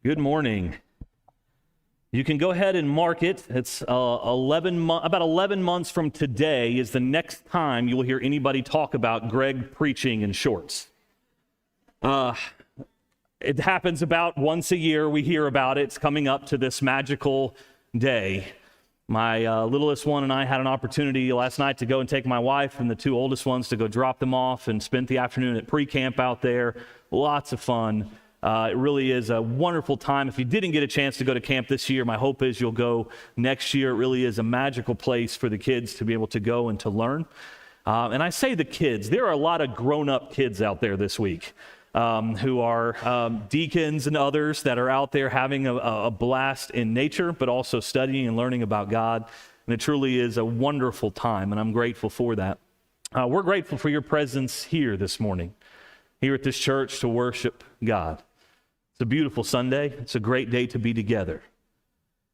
Good morning. You can go ahead and mark it. It's about 11 months from today is the next time you will hear anybody talk about Greg preaching in shorts. It happens about once a year. We hear about it. It's coming up to this magical day. My littlest one and I had an opportunity last night to go and take my wife and the two oldest ones to go drop them off and spent the afternoon at pre-camp out there. Lots of fun. It really is a wonderful time. If you didn't get a chance to go to camp this year, my hope is you'll go next year. It really is a magical place for the kids to be able to go and to learn. And I say the kids, there are a lot of grown-up kids out there this week who are deacons and others that are out there having a blast in nature, but also studying and learning about God. And it truly is a wonderful time, and I'm grateful for that. We're grateful for your presence here this morning, here at this church to worship God. It's a beautiful Sunday. It's a great day to be together.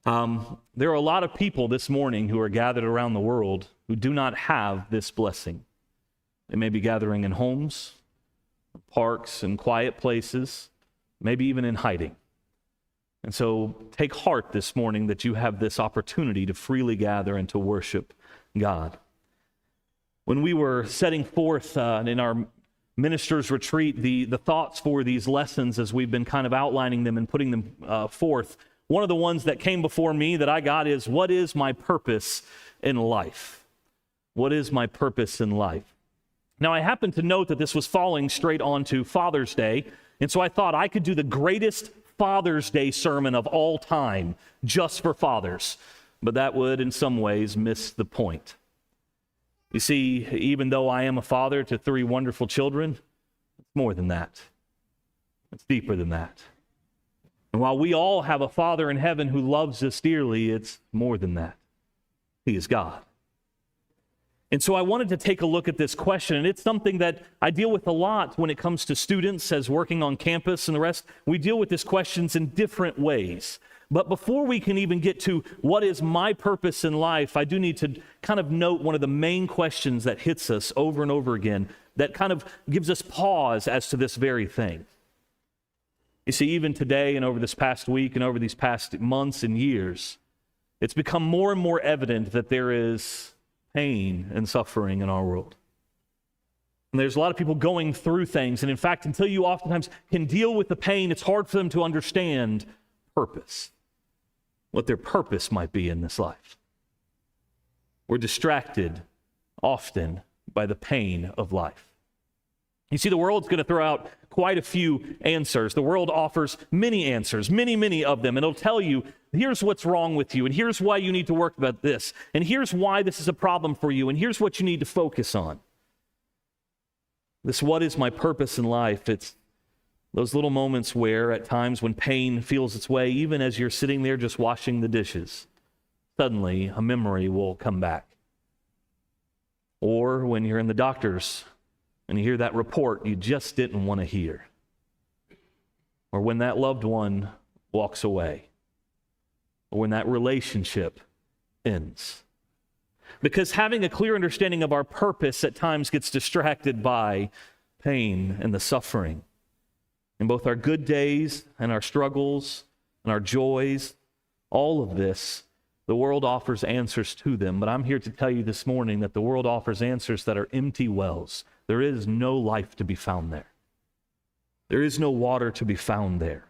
There are a lot of people this morning who are gathered around the world who do not have this blessing. They may be gathering in homes, parks, and quiet places, maybe even in hiding. And so take heart this morning that you have this opportunity to freely gather and to worship God. When we were setting forth in our Ministers Retreat, the thoughts for these lessons as we've been kind of outlining them and putting them forth, one of the ones that came before me that I got is, what is my purpose in life? What is my purpose in life? Now, I happen to note that this was falling straight onto Father's Day, and so I thought I could do the greatest Father's Day sermon of all time just for fathers, but that would in some ways miss the point. You see, even though I am a father to 3 wonderful children, it's more than that. It's deeper than that. And while we all have a Father in heaven who loves us dearly, it's more than that. He is God. And so I wanted to take a look at this question, and it's something that I deal with a lot when it comes to students as working on campus and the rest. We deal with these questions in different ways. But before we can even get to what is my purpose in life, I do need to kind of note one of the main questions that hits us over and over again that kind of gives us pause as to this very thing. You see, even today and over this past week and over these past months and years, it's become more and more evident that there is pain and suffering in our world. And there's a lot of people going through things, and in fact, until you oftentimes can deal with the pain, it's hard for them to understand purpose, what their purpose might be in this life. We're distracted often by the pain of life. You see, the world's going to throw out quite a few answers. The world offers many answers, many of them, and it'll tell you, here's what's wrong with you, and here's why you need to work about this, and here's why this is a problem for you, and here's what you need to focus on. This what is my purpose in life? It's those little moments where at times when pain feels its way, even as you're sitting there just washing the dishes, suddenly a memory will come back. Or when you're in the doctor's and you hear that report you just didn't want to hear. Or when that loved one walks away. Or when that relationship ends. Because having a clear understanding of our purpose at times gets distracted by pain and the suffering. In both our good days and our struggles and our joys, all of this, the world offers answers to them. But I'm here to tell you this morning that the world offers answers that are empty wells. There is no life to be found there. There is no water to be found there.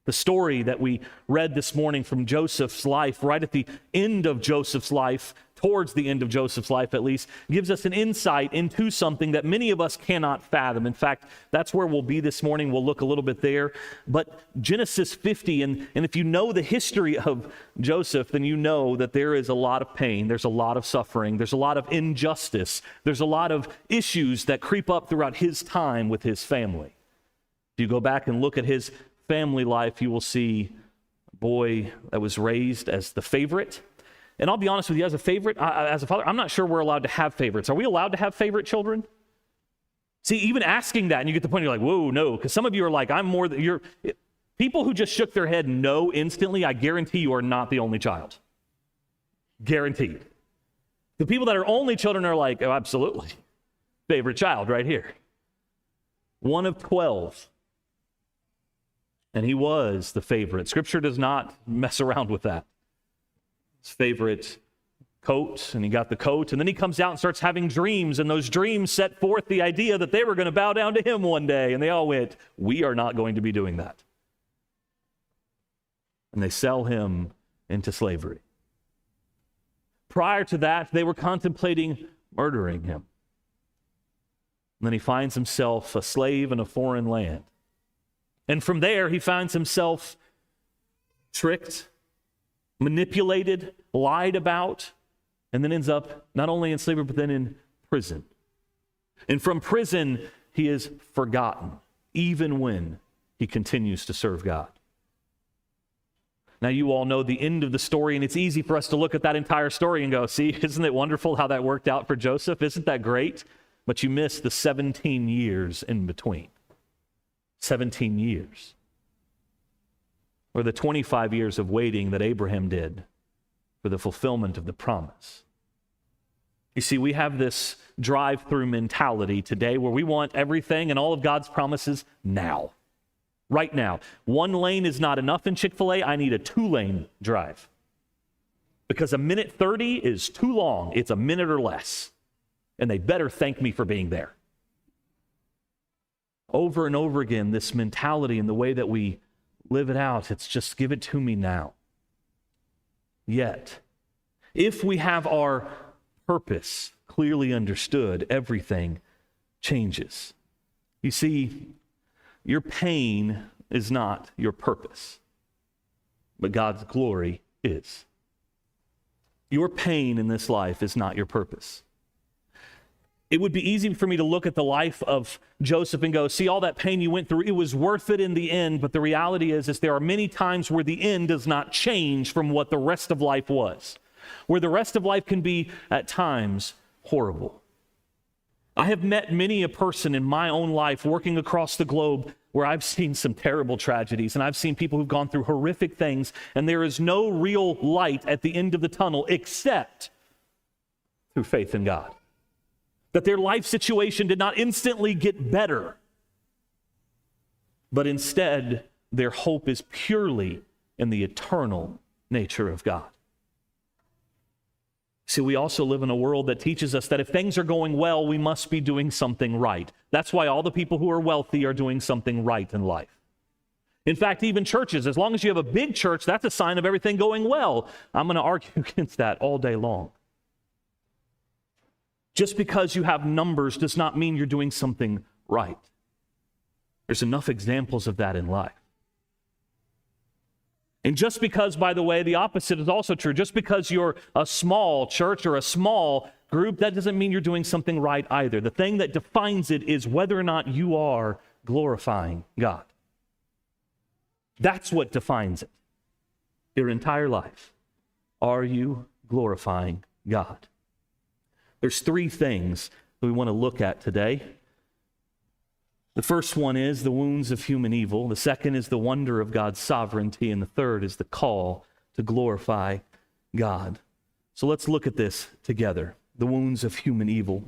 The story that we read this morning from Joseph's life, right at the end of Joseph's life, towards the end of Joseph's life at least, gives us an insight into something that many of us cannot fathom. In fact, that's where we'll be this morning. We'll look a little bit there. But Genesis 50, and if you know the history of Joseph, then you know that there is a lot of pain, there's a lot of suffering, there's a lot of injustice, there's a lot of issues that creep up throughout his time with his family. If you go back and look at his family life, you will see a boy that was raised as the favorite. And I'll be honest with you, as a father, I'm not sure we're allowed to have favorites. Are we allowed to have favorite children? See, even asking that, and you get to the point, you're like, whoa, no, because some of you are like, I'm more than you're. People who just shook their head no instantly, I guarantee you are not the only child. Guaranteed. The people that are only children are like, oh, absolutely. Favorite child right here. One of 12. And he was the favorite. Scripture does not mess around with that. His favorite coat, and he got the coat, and then he comes out and starts having dreams, and those dreams set forth the idea that they were going to bow down to him one day, and they all went, we are not going to be doing that. And they sell him into slavery. Prior to that, they were contemplating murdering him. And then he finds himself a slave in a foreign land. And from there, he finds himself tricked, manipulated, lied about, and then ends up not only in slavery, but then in prison. And from prison, he is forgotten, even when he continues to serve God. Now, you all know the end of the story, and it's easy for us to look at that entire story and go, see, isn't it wonderful how that worked out for Joseph? Isn't that great? But you miss the 17 years in between. 17 years. Or the 25 years of waiting that Abraham did for the fulfillment of the promise. You see, we have this drive-through mentality today where we want everything and all of God's promises now. Right now. One lane is not enough in Chick-fil-A. I need a 2-lane drive. Because a minute 30 is too long. It's a minute or less. And they better thank me for being there. Over and over again, this mentality and the way that we live it out, it's just give it to me now. Yet, if we have our purpose clearly understood, everything changes. You see, your pain is not your purpose, but God's glory is. Your pain in this life is not your purpose. It would be easy for me to look at the life of Joseph and go, see all that pain you went through, it was worth it in the end, but the reality is there are many times where the end does not change from what the rest of life was, where the rest of life can be at times horrible. I have met many a person in my own life working across the globe where I've seen some terrible tragedies, and I've seen people who've gone through horrific things, and there is no real light at the end of the tunnel except through faith in God. That their life situation did not instantly get better, but instead their hope is purely in the eternal nature of God. See, we also live in a world that teaches us that if things are going well, we must be doing something right. That's why all the people who are wealthy are doing something right in life. In fact, even churches, as long as you have a big church, that's a sign of everything going well. I'm going to argue against that all day long. Just because you have numbers does not mean you're doing something right. There's enough examples of that in life. And just because, by the way, the opposite is also true. Just because you're a small church or a small group, that doesn't mean you're doing something right either. The thing that defines it is whether or not you are glorifying God. That's what defines it. Your entire life. Are you glorifying God? There's 3 things that we want to look at today. The first one is the wounds of human evil. The second is the wonder of God's sovereignty. And the third is the call to glorify God. So let's look at this together. The wounds of human evil.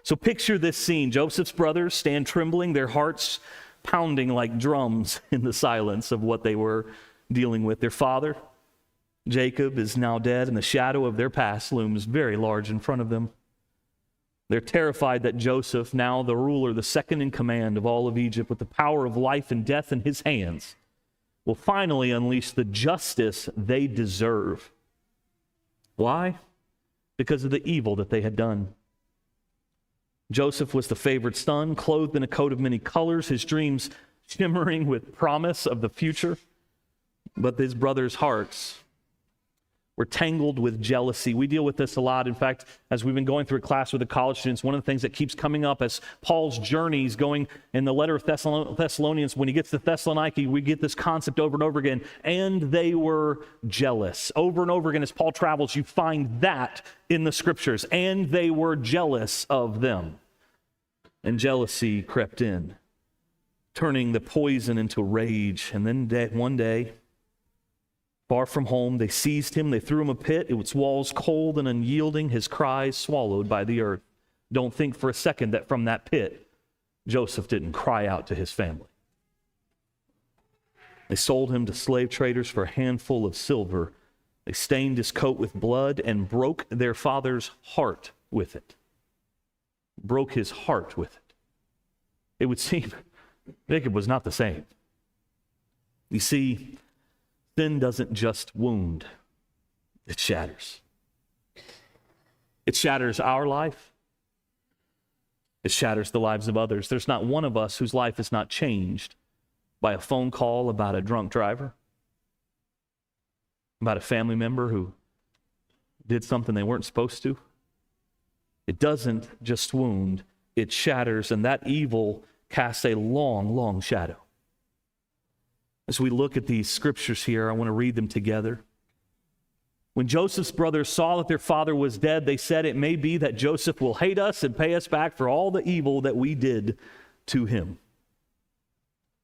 So picture this scene. Joseph's brothers stand trembling, their hearts pounding like drums in the silence of what they were dealing with. Their father, Jacob, is now dead, and the shadow of their past looms very large in front of them. They're terrified that Joseph, now the ruler, the second in command of all of Egypt, with the power of life and death in his hands, will finally unleash the justice they deserve. Why? Because of the evil that they had done. Joseph was the favored son, clothed in a coat of many colors, his dreams shimmering with promise of the future. But his brothers' hearts were tangled with jealousy. We deal with this a lot. In fact, as we've been going through a class with the college students, one of the things that keeps coming up as Paul's journeys going in the letter of Thessalonians, when he gets to Thessaloniki, we get this concept over and over again, and they were jealous. Over and over again as Paul travels, you find that in the scriptures, and they were jealous of them. And jealousy crept in, turning the poison into rage. And then one day, far from home, they seized him, they threw him a pit, its walls cold and unyielding, his cries swallowed by the earth. Don't think for a second that from that pit, Joseph didn't cry out to his family. They sold him to slave traders for a handful of silver. They stained his coat with blood and broke their father's heart with it. Broke his heart with it. It would seem Jacob was not the same. You see, sin doesn't just wound, it shatters. It shatters our life. It shatters the lives of others. There's not one of us whose life is not changed by a phone call about a drunk driver, about a family member who did something they weren't supposed to. It doesn't just wound, it shatters, and that evil casts a long, long shadow. As we look at these scriptures here, I want to read them together. When Joseph's brothers saw that their father was dead, they said, "It may be that Joseph will hate us and pay us back for all the evil that we did to him."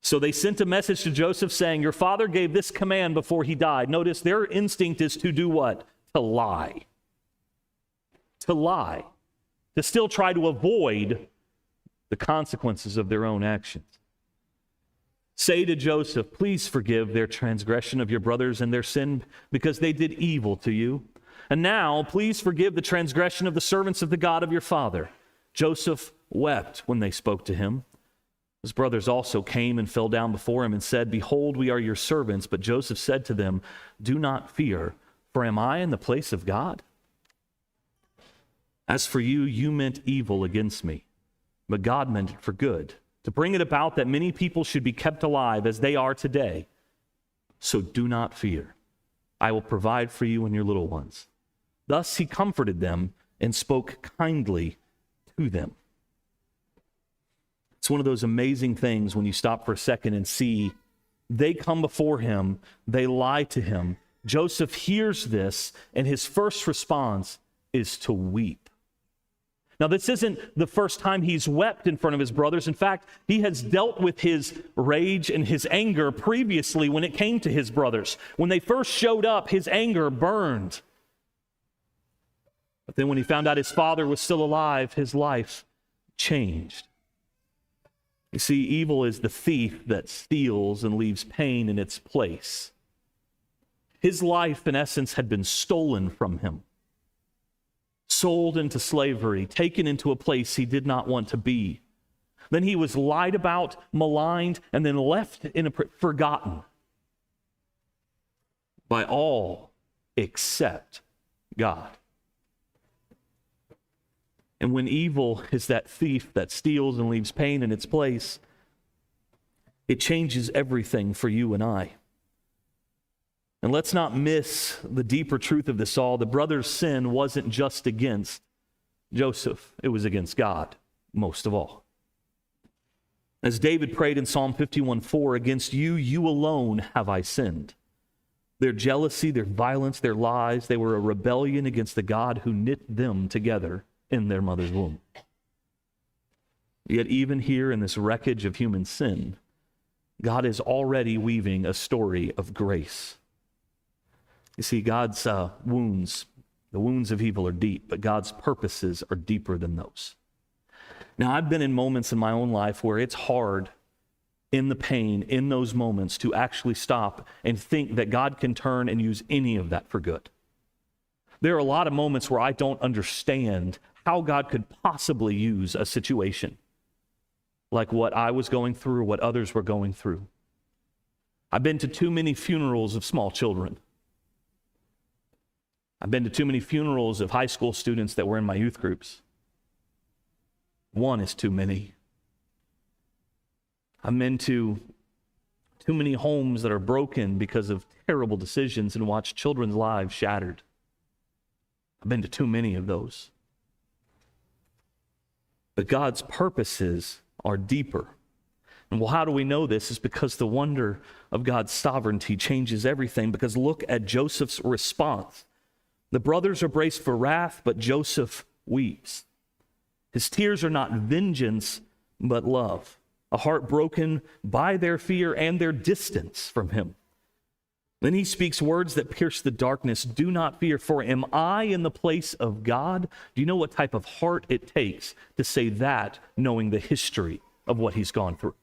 So they sent a message to Joseph saying, "Your father gave this command before he died." Notice their instinct is to do what? To lie. To lie. To still try to avoid the consequences of their own actions. Say to Joseph, "Please forgive their transgression of your brothers and their sin, because they did evil to you. And now, please forgive the transgression of the servants of the God of your father." Joseph wept when they spoke to him. His brothers also came and fell down before him and said, "Behold, we are your servants." But Joseph said to them, "Do not fear, for am I in the place of God? As for you, you meant evil against me, but God meant it for good, to bring it about that many people should be kept alive as they are today. So do not fear. I will provide for you and your little ones." Thus he comforted them and spoke kindly to them. It's one of those amazing things when you stop for a second and see they come before him, they lie to him. Joseph hears this, and his first response is to weep. Now, this isn't the first time he's wept in front of his brothers. In fact, he has dealt with his rage and his anger previously when it came to his brothers. When they first showed up, his anger burned. But then when he found out his father was still alive, his life changed. You see, evil is the thief that steals and leaves pain in its place. His life, in essence, had been stolen from him. Sold into slavery, taken into a place he did not want to be. Then he was lied about, maligned, and then left forgotten by all except God. And when evil is that thief that steals and leaves pain in its place, it changes everything for you and I. And let's not miss the deeper truth of this all. The brothers' sin wasn't just against Joseph. It was against God, most of all. As David prayed in Psalm 51:4, "Against you, you alone have I sinned." Their jealousy, their violence, their lies, they were a rebellion against the God who knit them together in their mother's womb. Yet even here in this wreckage of human sin, God is already weaving a story of grace. You see, God's wounds, the wounds of evil are deep, but God's purposes are deeper than those. Now, I've been in moments in my own life where it's hard in the pain, in those moments, to actually stop and think that God can turn and use any of that for good. There are a lot of moments where I don't understand how God could possibly use a situation like what I was going through or what others were going through. I've been to too many funerals of small children. I've been to too many funerals of high school students that were in my youth groups. One is too many. I've been to too many homes that are broken because of terrible decisions and watched children's lives shattered. I've been to too many of those. But God's purposes are deeper. And well, how do we know this? Is because the wonder of God's sovereignty changes everything. Because look at Joseph's response. The brothers are braced for wrath, but Joseph weeps. His tears are not vengeance, but love. A heart broken by their fear and their distance from him. Then he speaks words that pierce the darkness. "Do not fear, for am I in the place of God?" Do you know what type of heart it takes to say that, knowing the history of what he's gone through?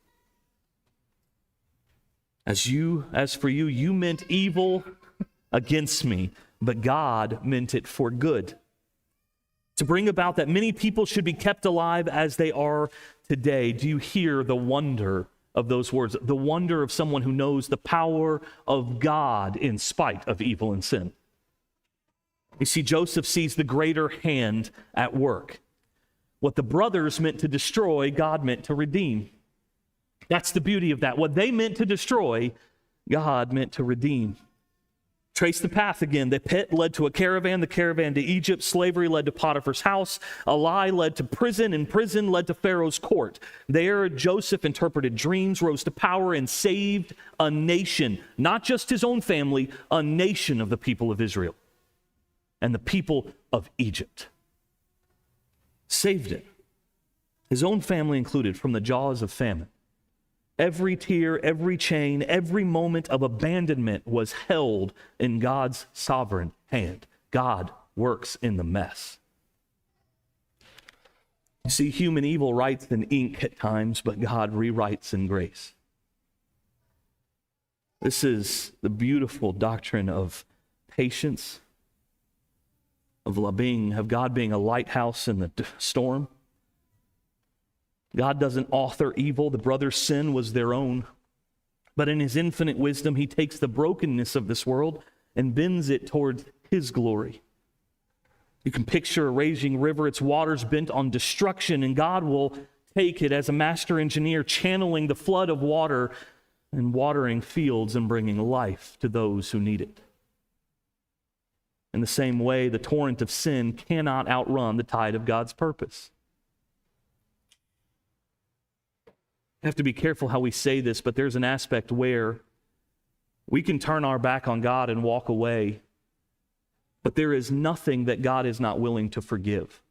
As for you, you meant evil against me, but God meant it for good, to bring about that many people should be kept alive as they are today. Do you hear the wonder of those words? The wonder of someone who knows the power of God in spite of evil and sin. You see, Joseph sees the greater hand at work. What the brothers meant to destroy, God meant to redeem. That's the beauty of that. What they meant to destroy, God meant to redeem. Trace the path again. The pit led to a caravan, the caravan to Egypt, slavery led to Potiphar's house, a lie led to prison, and prison led to Pharaoh's court. There, Joseph interpreted dreams, rose to power, and saved a nation, not just his own family, a nation of the people of Israel and the people of Egypt. Saved it, his own family included, from the jaws of famine. Every tear, every chain, every moment of abandonment was held in God's sovereign hand. God works in the mess. You see, human evil writes in ink at times, but God rewrites in grace. This is the beautiful doctrine of patience, of God being a lighthouse in the storm. God doesn't author evil. The brothers' sin was their own. But in his infinite wisdom, he takes the brokenness of this world and bends it toward his glory. You can picture a raging river, its waters bent on destruction, and God will take it as a master engineer, channeling the flood of water and watering fields and bringing life to those who need it. In the same way, the torrent of sin cannot outrun the tide of God's purpose. I have to be careful how we say this, but there's an aspect where we can turn our back on God and walk away, but there is nothing that God is not willing to forgive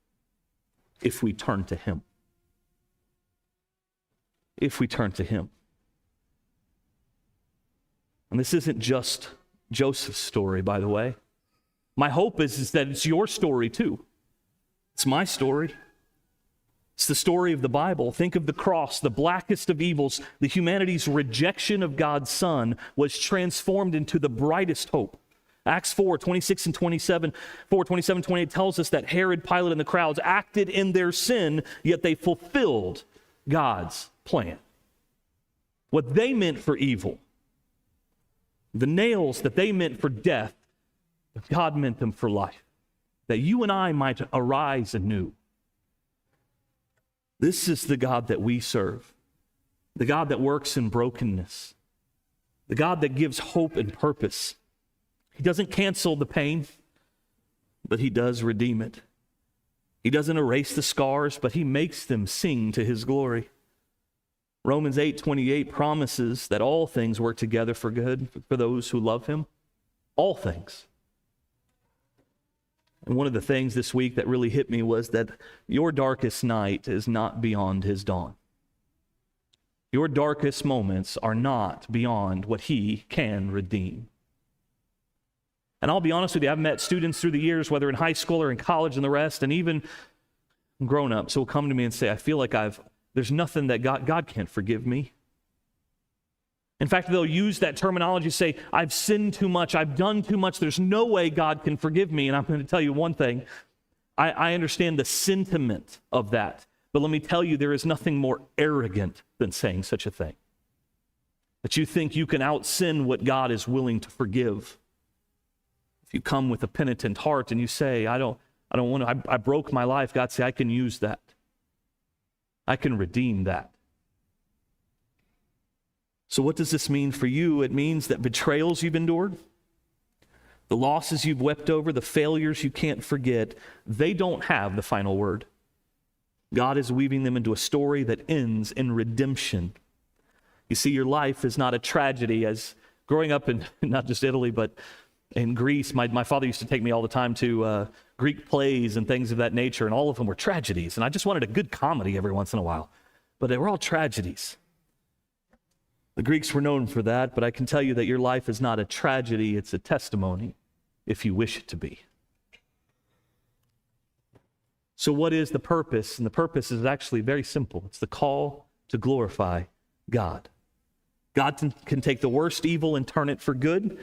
if we turn to him. If we turn to him. And this isn't just Joseph's story, by the way. My hope is that it's your story too. It's my story. It's the story of the Bible. Think of the cross, the blackest of evils. The humanity's rejection of God's Son was transformed into the brightest hope. Acts 4:26 and 27, 4:27, 28 tells us that Herod, Pilate, and the crowds acted in their sin, yet they fulfilled God's plan. What they meant for evil, the nails that they meant for death, God meant them for life, that you and I might arise anew. This is the God that we serve, the God that works in brokenness, the God that gives hope and purpose. He doesn't cancel the pain, but he does redeem it. He doesn't erase the scars, but he makes them sing to his glory. Romans 8:28 promises that all things work together for good for those who love him. All things. And one of the things this week that really hit me was that your darkest night is not beyond his dawn. Your darkest moments are not beyond what he can redeem. And I'll be honest with you, I've met students through the years, whether in high school or in college and the rest, and even grown-ups who will come to me and say, I feel like there's nothing that God can't forgive me. In fact, they'll use that terminology, say, I've sinned too much, I've done too much, there's no way God can forgive me. And I'm going to tell you one thing, I understand the sentiment of that, but let me tell you, there is nothing more arrogant than saying such a thing. That you think you can out-sin what God is willing to forgive. If you come with a penitent heart and you say, I don't want to, I broke my life, God say, I can use that. I can redeem that. So what does this mean for you? It means that betrayals you've endured, the losses you've wept over, the failures you can't forget, they don't have the final word. God is weaving them into a story that ends in redemption. You see, your life is not a tragedy. As growing up in not just Italy, but in Greece, my father used to take me all the time to Greek plays and things of that nature, and all of them were tragedies. And I just wanted a good comedy every once in a while. But they were all tragedies. The Greeks were known for that, but I can tell you that your life is not a tragedy, it's a testimony, if you wish it to be. So what is the purpose? And the purpose is actually very simple. It's the call to glorify God. God can take the worst evil and turn it for good,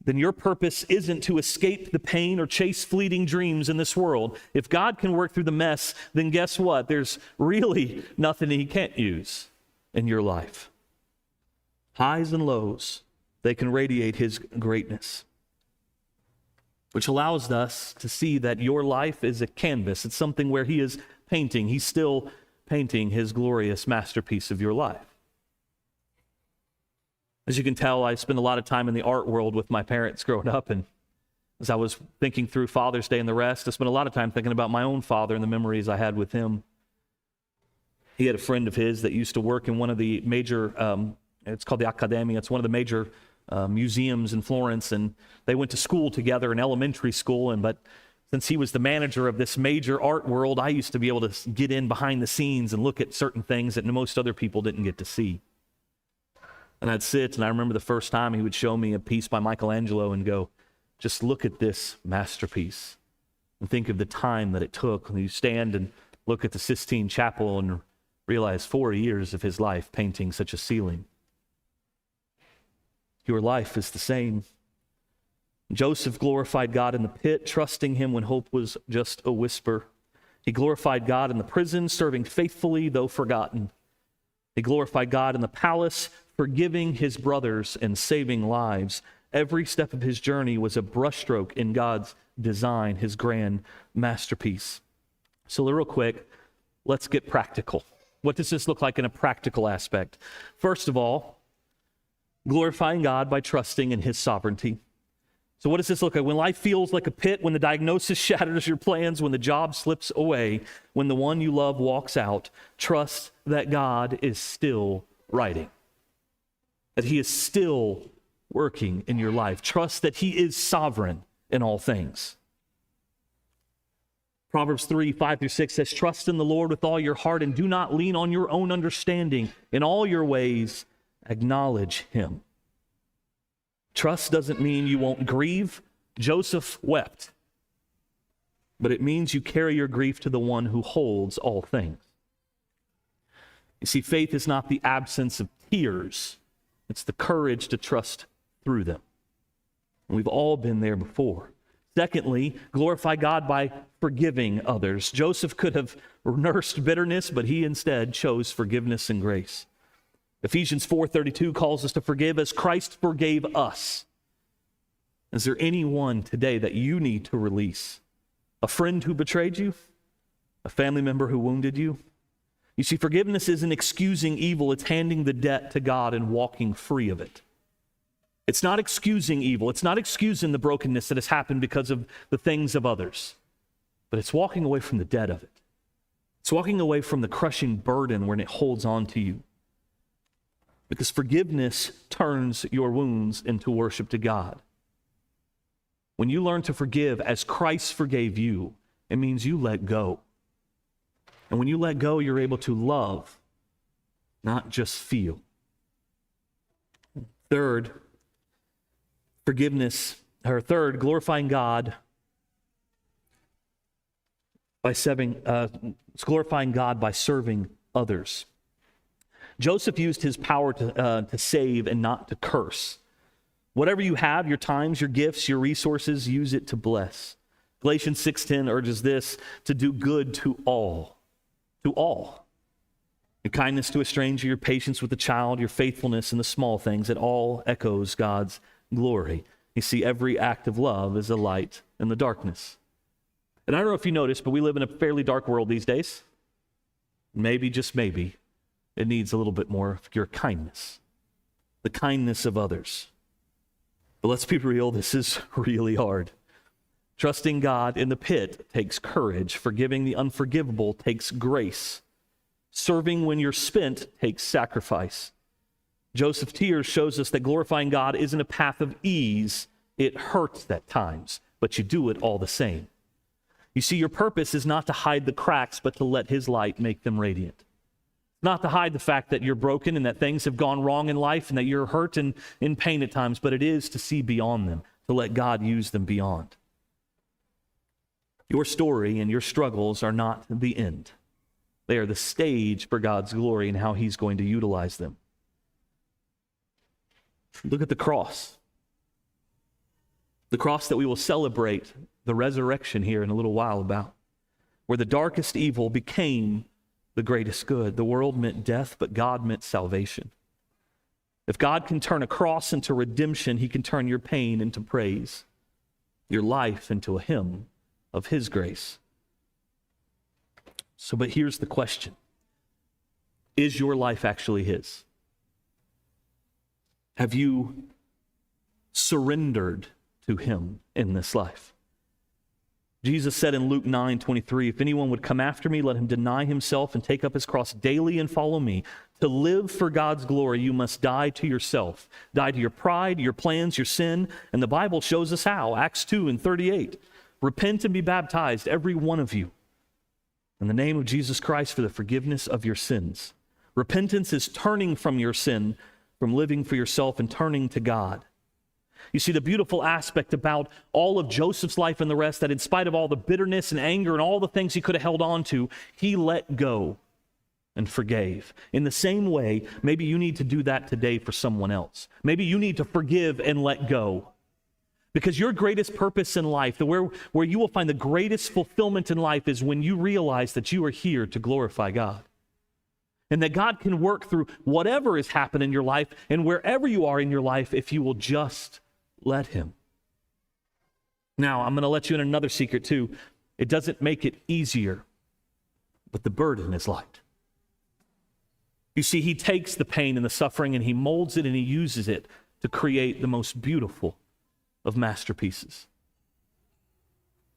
then your purpose isn't to escape the pain or chase fleeting dreams in this world. If God can work through the mess, then guess what? There's really nothing he can't use in your life. Highs and lows, they can radiate his greatness, which allows us to see that your life is a canvas. It's something where he is painting. He's still painting his glorious masterpiece of your life. As you can tell, I spent a lot of time in the art world with my parents growing up, and as I was thinking through Father's Day and the rest, I spent a lot of time thinking about my own father and the memories I had with him. He had a friend of his that used to work in one of the major, it's called the Accademia, it's one of the major museums in Florence, and they went to school together in elementary school, but since he was the manager of this major art world, I used to be able to get in behind the scenes and look at certain things that most other people didn't get to see. And I'd sit, and I remember the first time he would show me a piece by Michelangelo and go, just look at this masterpiece and think of the time that it took. And you stand and look at the Sistine Chapel and realize 4 years of his life painting such a ceiling. Your life is the same. Joseph glorified God in the pit, trusting him when hope was just a whisper. He glorified God in the prison, serving faithfully though forgotten. He glorified God in the palace, forgiving his brothers and saving lives. Every step of his journey was a brushstroke in God's design, his grand masterpiece. So real quick, let's get practical. What does this look like in a practical aspect? First of all, glorifying God by trusting in his sovereignty. So what does this look like? When life feels like a pit, when the diagnosis shatters your plans, when the job slips away, when the one you love walks out, trust that God is still writing, that he is still working in your life. Trust that he is sovereign in all things. Proverbs 3:5-6 says, trust in the Lord with all your heart and do not lean on your own understanding. In all your ways, acknowledge him. Trust doesn't mean you won't grieve. Joseph wept. But it means you carry your grief to the one who holds all things. You see, faith is not the absence of tears. It's the courage to trust through them. And we've all been there before. Secondly, glorify God by forgiving others. Joseph could have nursed bitterness, but he instead chose forgiveness and grace. Ephesians 4:32 calls us to forgive as Christ forgave us. Is there anyone today that you need to release? A friend who betrayed you? A family member who wounded you? You see, forgiveness isn't excusing evil, it's handing the debt to God and walking free of it. It's not excusing evil, it's not excusing the brokenness that has happened because of the things of others, but it's walking away from the debt of it. It's walking away from the crushing burden when it holds on to you. Because forgiveness turns your wounds into worship to God. When you learn to forgive as Christ forgave you, it means you let go. And when you let go, you're able to love, not just feel. Third, glorifying God by glorifying God by serving others. Joseph used his power to save and not to curse. Whatever you have, your times, your gifts, your resources, use it to bless. Galatians 6:10 urges this, to do good to all. To all. Your kindness to a stranger, your patience with a child, your faithfulness in the small things, it all echoes God's glory. You see, every act of love is a light in the darkness. And I don't know if you noticed, but we live in a fairly dark world these days. Maybe, just maybe, it needs a little bit more of your kindness, the kindness of others. But let's be real, this is really hard. Trusting God in the pit takes courage. Forgiving the unforgivable takes grace. Serving when you're spent takes sacrifice. Joseph's tears shows us that glorifying God isn't a path of ease. It hurts at times, but you do it all the same. You see, your purpose is not to hide the cracks, but to let his light make them radiant. Not to hide the fact that you're broken and that things have gone wrong in life and that you're hurt and in pain at times, but it is to see beyond them, to let God use them beyond. Your story and your struggles are not the end. They are the stage for God's glory and how he's going to utilize them. Look at the cross. The cross that we will celebrate the resurrection here in a little while about, where the darkest evil became the greatest good. The world meant death, but God meant salvation. If God can turn a cross into redemption, he can turn your pain into praise, your life into a hymn of his grace. But here's the question. Is your life actually his? Have you surrendered to him in this life? Jesus said in Luke 9:23, if anyone would come after me, let him deny himself and take up his cross daily and follow me. To live for God's glory, you must die to yourself. Die to your pride, your plans, your sin. And the Bible shows us how. Acts 2:38. Repent and be baptized, every one of you, in the name of Jesus Christ for the forgiveness of your sins. Repentance is turning from your sin, from living for yourself and turning to God. You see, the beautiful aspect about all of Joseph's life and the rest, that in spite of all the bitterness and anger and all the things he could have held on to, he let go and forgave. In the same way, maybe you need to do that today for someone else. Maybe you need to forgive and let go. Because your greatest purpose in life, where you will find the greatest fulfillment in life, is when you realize that you are here to glorify God. And that God can work through whatever has happened in your life and wherever you are in your life if you will just let him. Now, I'm going to let you in another secret too. It doesn't make it easier, but the burden is light. You see, he takes the pain and the suffering and he molds it and he uses it to create the most beautiful of masterpieces.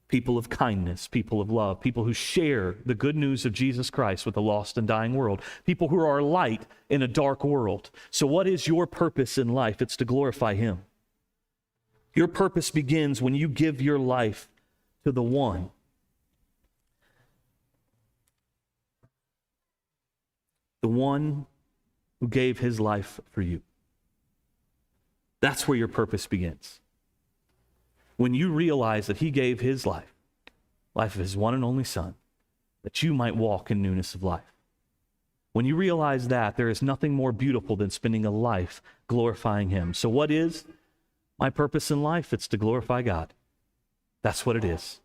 People of kindness, people of love, people who share the good news of Jesus Christ with a lost and dying world, people who are light in a dark world. So what is your purpose in life? It's to glorify him. Your purpose begins when you give your life to the one who gave his life for you. That's where your purpose begins. When you realize that he gave his life of his one and only Son, that you might walk in newness of life. When you realize that, there is nothing more beautiful than spending a life glorifying him. So what is my purpose in life? It's to glorify God. That's what it is.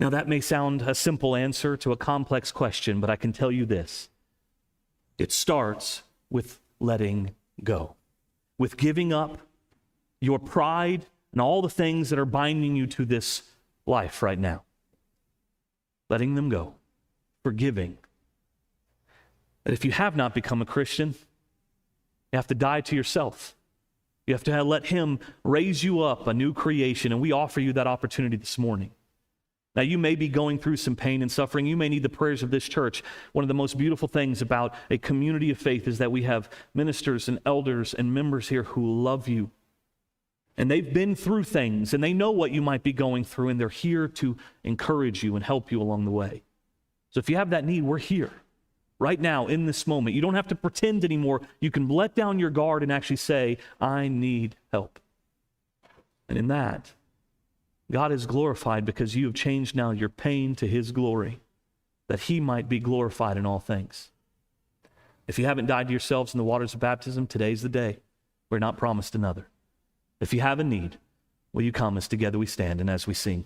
Now, that may sound a simple answer to a complex question, but I can tell you this. It starts with letting go, with giving up your pride and all the things that are binding you to this life right now. Letting them go, forgiving. But if you have not become a Christian, you have to die to yourself. You have to let him raise you up, a new creation, and we offer you that opportunity this morning. Now, you may be going through some pain and suffering. You may need the prayers of this church. One of the most beautiful things about a community of faith is that we have ministers and elders and members here who love you. And they've been through things, and they know what you might be going through, and they're here to encourage you and help you along the way. So if you have that need, we're here right now in this moment. You don't have to pretend anymore. You can let down your guard and actually say, I need help. And in that, God is glorified because you have changed now your pain to his glory, that he might be glorified in all things. If you haven't died to yourselves in the waters of baptism, today's the day. We're not promised another. If you have a need, will you come as together we stand and as we sing?